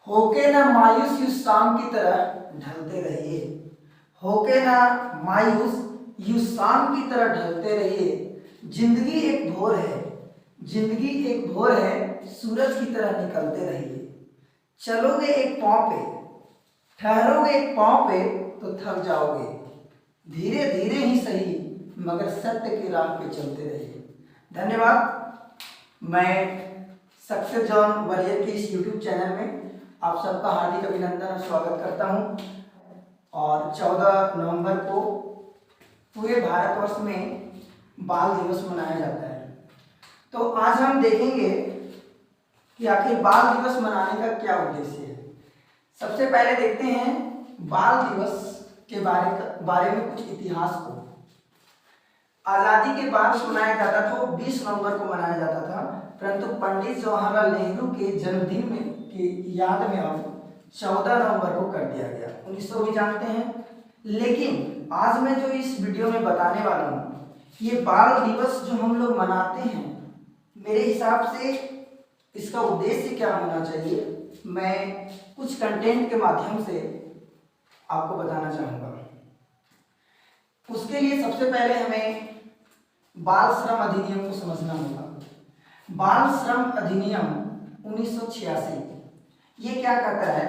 होके ना मायूस यू शाम की तरह ढलते रहिए। होके ना मायूस यू शाम की तरह ढलते रहिए। जिंदगी एक भोर है, जिंदगी एक भोर है, सूरज की तरह निकलते रहिए। चलोगे एक पाँव पे, ठहरोगे एक पाँव पे तो थक जाओगे। धीरे धीरे ही सही मगर सत्य की राह पे चलते रहिए। धन्यवाद। मैं सक्सेस जॉन वरियर के इस यूट्यूब चैनल में आप सबका हार्दिक अभिनंदन और स्वागत करता हूं। और 14 नवंबर को पूरे भारतवर्ष में बाल दिवस मनाया जाता है। तो आज हम देखेंगे कि आखिर बाल दिवस मनाने का क्या उद्देश्य है। सबसे पहले देखते हैं बाल दिवस के बारे में कुछ इतिहास को। आज़ादी के बाद मनाया जाता था, वो 20 नवंबर को मनाया जाता था, परंतु पंडित जवाहरलाल नेहरू के जन्मदिन में की याद में अब 14 नवंबर को कर दिया गया। 1900 भी जानते हैं, लेकिन आज मैं जो इस वीडियो में बताने वाला हूँ, ये बाल दिवस जो हम लोग मनाते हैं, मेरे हिसाब से इसका उद्देश्य क्या होना चाहिए, मैं कुछ कंटेंट के माध्यम से आपको बताना चाहूँगा। उसके लिए सबसे पहले हमें बाल श्रम अधिनियम को समझना होगा। बाल श्रम अधिनियम 1986 ये क्या कहता है,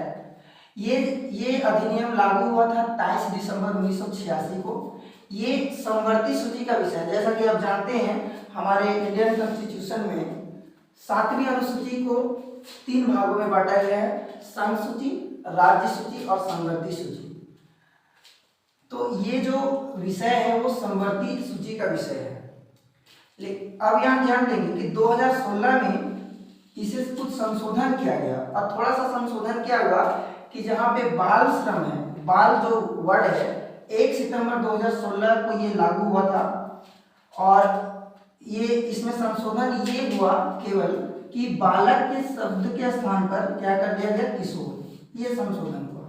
ये अधिनियम लागू हुआ था 23 दिसंबर 1986 को। ये समवर्ती सूची का विषय है। जैसा कि आप जानते हैं, हमारे इंडियन कॉन्स्टिट्यूशन में 7वीं अनुसूची को 3 भागों में बांटा गया है, संघ सूची, राज्य सूची और समवर्ती सूची। तो ये जो विषय है वो समवर्ती सूची का विषय है। लेकिन अब यहाँ ध्यान देंगे कि 2016 में इसे कुछ संशोधन किया गया। अब थोड़ा सा संशोधन क्या हुआ कि जहाँ पे बाल श्रम है, बाल जो वर्ड है, 1 सितंबर 2016 को ये लागू हुआ था। और ये इसमें संशोधन ये हुआ केवल कि बालक के शब्द के स्थान पर क्या कर दिया गया, किशोर, ये संशोधन हुआ।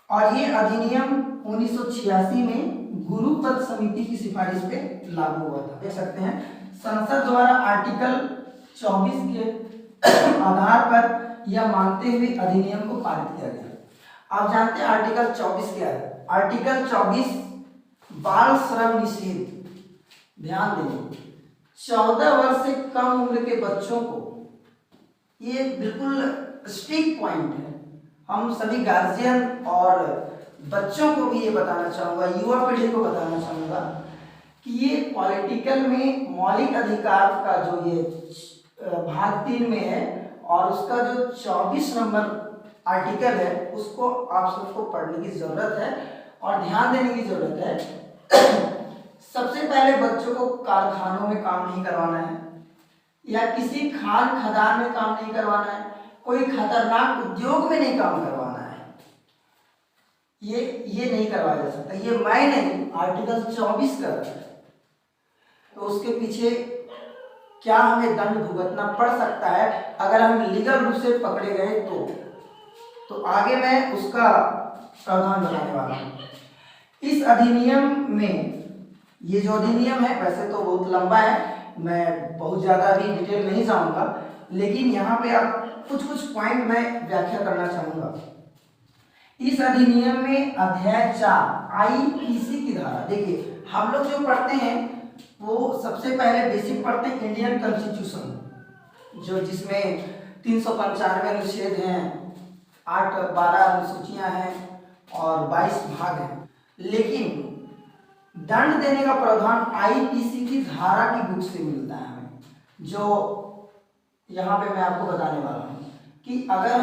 और ये अधिनियम 1986 में गुरुपद समिति की सिफारिश पे लागू हुआ था। देख सकते हैं, संसद द्वारा आर्टिकल 24 के आधार पर यह मानते हुए अधिनियम को पारित किया गया। आप जानते हैं आर्टिकल 24 क्या है। आर्टिकल 24 बाल श्रम निषेध। ध्यान देंगे, 14 वर्ष से कम उम्र के बच्चों को, ये बिल्कुल स्ट्रिक्ट पॉइंट है। हम सभी गार्जियन और बच्चों को भी ये बताना चाहूँगा, युवा पीढ़ी को बताना चाहूँगा कि ये पॉलिटिकल में मौलिक अधिकार का जो ये भाग 3 में है और उसका जो 24 नंबर आर्टिकल है, उसको आप सबको पढ़ने की ज़रूरत है और ध्यान देने की ज़रूरत है। सबसे पहले बच्चों को कारखानों में काम नहीं करवाना है या किसी खान खदान में काम नहीं करवाना है, कोई खतरनाक उद्योग में नहीं काम करवाना है। ये नहीं करवाया जा सकता। ये मैं नहीं, आर्टिकल 24 कर रहा है। तो उसके पीछे क्या हमें दंड भुगतना पड़ सकता है अगर हम लीगल रूप से पकड़े गए तो आगे मैं उसका प्रावधान बताने वाला हूँ। इस अधिनियम में, ये जो अधिनियम है वैसे तो बहुत लंबा है, मैं बहुत ज़्यादा भी डिटेल नहीं जाऊँगा, लेकिन यहाँ पे आप कुछ पॉइंट मैं व्याख्या करना चाहूँगा। इस अधिनियम में अध्याय 4 आईपीसी की धारा, देखिए हम लोग जो पढ़ते हैं वो सबसे पहले बेसिक पढ़ते हैं इंडियन कॉन्स्टिट्यूशन, जो जिसमें 395 अनुच्छेद हैं, 8-12 अनुसूचियाँ हैं और 22 भाग हैं। लेकिन दंड देने का प्रावधान आईपीसी की धारा की बुक से मिलता है हमें, जो यहाँ पे मैं आपको बताने वाला हूँ कि अगर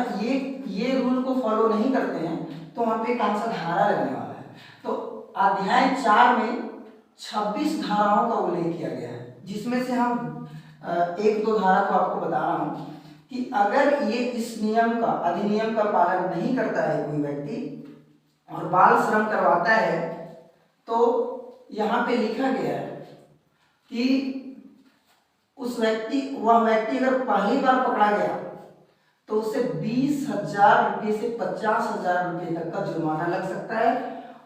ये रूल को फॉलो नहीं करते हैं तो वहाँ पे कौन सा धारा लगने वाला है। तो अध्याय 4 में 26 धाराओं का उल्लेख किया गया है, जिसमें से हम 1-2 धारा को आपको बता रहा हूँ कि अगर ये इस नियम का, अधिनियम का पालन नहीं करता है कोई व्यक्ति और बाल श्रम करवाता है, तो यहाँ पे लिखा गया है कि वह व्यक्ति अगर पहली बार पकड़ा गया तो उसे 20,000 रुपये से 50,000 रुपये तक का जुर्माना लग सकता है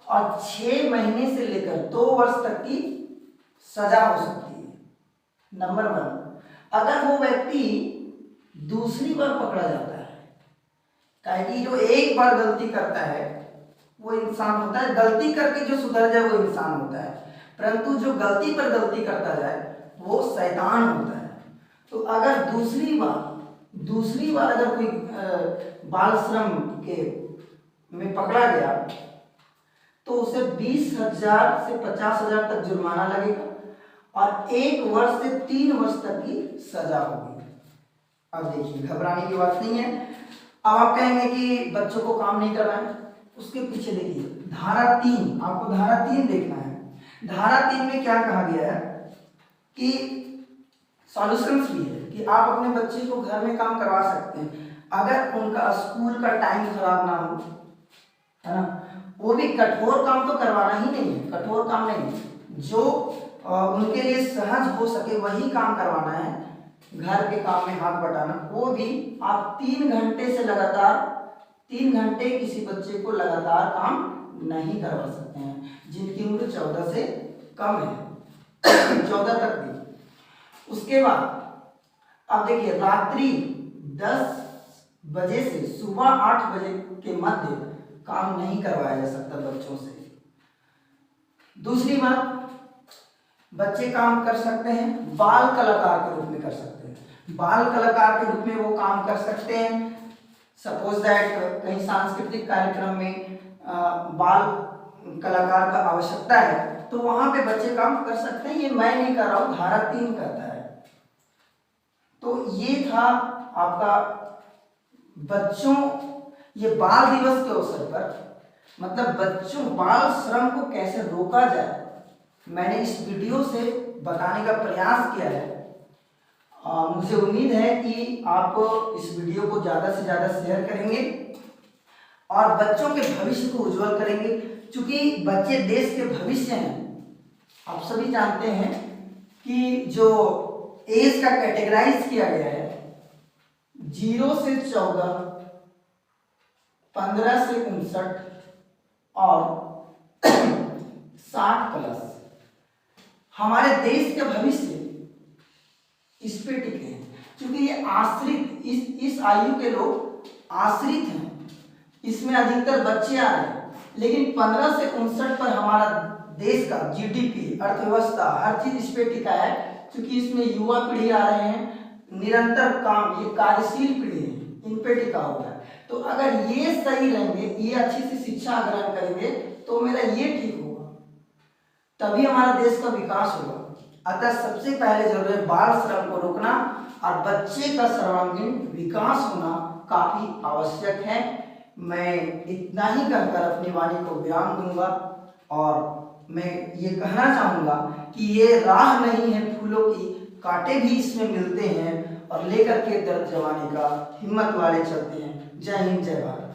और 6 महीने से लेकर 2 वर्ष तक की सजा हो सकती है। नंबर 1, अगर वो व्यक्ति दूसरी बार पकड़ा जाता है कि जो एक बार गलती करता है वो इंसान होता है, गलती करके जो सुधर जाए वो इंसान होता है, परंतु जो गलती पर गलती करता जाए वो शैतान होता है। तो अगर दूसरी बार अगर कोई बाल श्रम के में पकड़ा गया तो उसे 20,000 से 50,000 तक जुर्माना लगेगा और 1 वर्ष से 3 वर्ष तक की सजा होगी। अब देखिए, घबराने की बात नहीं है। अब आप कहेंगे कि बच्चों को काम नहीं करवाएं, उसके पीछे देखिए धारा 3, आपको धारा 3 देखना है। धारा 3 में क्या कहा गया है कि सॉल्यूशंस भी है कि आप अपने बच्चे को घर में काम करवा सकते हैं अगर उनका स्कूल का टाइम खराब ना हो, है ना। वो भी कठोर काम तो करवाना ही नहीं है, कठोर काम नहीं, जो उनके लिए सहज हो सके वही काम करवाना है। घर के काम में हाथ बटाना, वो भी आप 3 घंटे से लगातार 3 घंटे किसी बच्चे को लगातार काम नहीं करवा सकते हैं जिनकी उम्र 14 से कम है 14 तक भी। उसके बाद अब देखिए, रात्रि 10 बजे से सुबह 8 बजे के मध्य काम नहीं करवाया जा सकता बच्चों से। दूसरी बात, बच्चे काम कर सकते हैं बाल कलाकार के रूप में कर सकते हैं। बाल कलाकार के रूप में वो काम कर सकते हैं। सपोज दैट कहीं सांस्कृतिक कार्यक्रम में बाल कलाकार का आवश्यकता है तो वहां पे बच्चे काम कर सकते हैं। ये मैं नहीं कर रहा हूँ, धारा 3 कहता है। तो ये था आपका बच्चों, ये बाल दिवस के अवसर पर, मतलब बच्चों बाल श्रम को कैसे रोका जाए, मैंने इस वीडियो से बताने का प्रयास किया है। मुझे उम्मीद है कि आप इस वीडियो को ज़्यादा से ज़्यादा शेयर करेंगे और बच्चों के भविष्य को उज्जवल करेंगे, क्योंकि बच्चे देश के भविष्य हैं। आप सभी जानते हैं कि जो एज का कैटेगराइज किया गया है 0 से 14, 15 से 59 और 60 प्लस, हमारे देश के भविष्य इस पे टिके हैं, क्योंकि ये आश्रित, इस आयु के लोग आश्रित हैं। इसमें अधिकतर बच्चे आ रहे हैं, लेकिन 15 से 59 पर हमारा देश का जीडीपी, अर्थव्यवस्था, हर चीज इस पे टिका है, क्योंकि इसमें युवा पीढ़ी आ रहे हैं, निरंतर काम, ये कार्यशील पीढ़ी है, इन पे टिका हुआ है। तो अगर ये सही रहेंगे, ये अच्छी सी शिक्षा ग्रहण करेंगे तो मेरा ये ठीक होगा, तभी हमारा देश का विकास होगा। अतः सबसे पहले जरूरी है बाल श्रम को रोकना और बच्चे का सर्वांगीण विकास होना काफी आवश्यक है। मैं इतना ही कहकर अपनी वाणी को विराम दूंगा और मैं ये कहना चाहूंगा कि ये राह नहीं है फूलों की, कांटे भी इसमें मिलते हैं और लेकर के दर्द जवानी का हिम्मत वाले चलते हैं। जय हिंद, जय भारत।